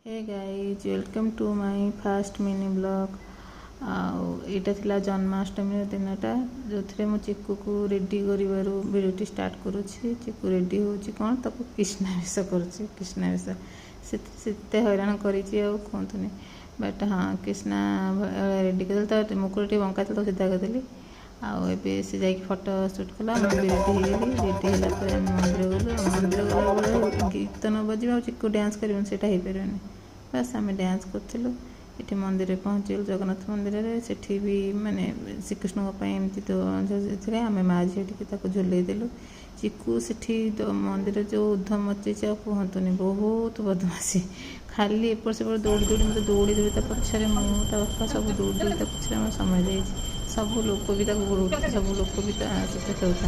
Hey guys welcome to my first mini blog. आईटा थिला जन्माष्टमी दिनटा जो थे मो चिकू को रेडी कर भिडियो स्टार्ट करुच्ची। चिकू रेडी होची कौन ताको कृष्णावेश करुच्ची। कृष्णावेश से हैरान करतुनी बट हाँ कृष्णा रेडी कर मुकुट बंका तो सीधा करदेली। आए से जा फटो सुट कला रेडी रेडी है मंदिर गलु। मंदिर गला गीत न बजा चिकू डांस कर हो पारे बस आम डांस करूँ। ये मंदिर में पहुँचल जगन्नाथ मंदिर में सेठी भी माने श्रीकृष्ण एमती तो आम माँ झी टी झुलईदेलु। चिकू से मंदिर जो उधम मची कहतुनि बहुत बदमाशी खाली एपट सेपट दौड़ी दौड़ी मतलब दौड़ी दौड़ी पछरे मुझे बापा सब दौड़ी दौड़ी पछरे आम समय जाए सब लोक भी गोड़ सब लोक भी खेलता।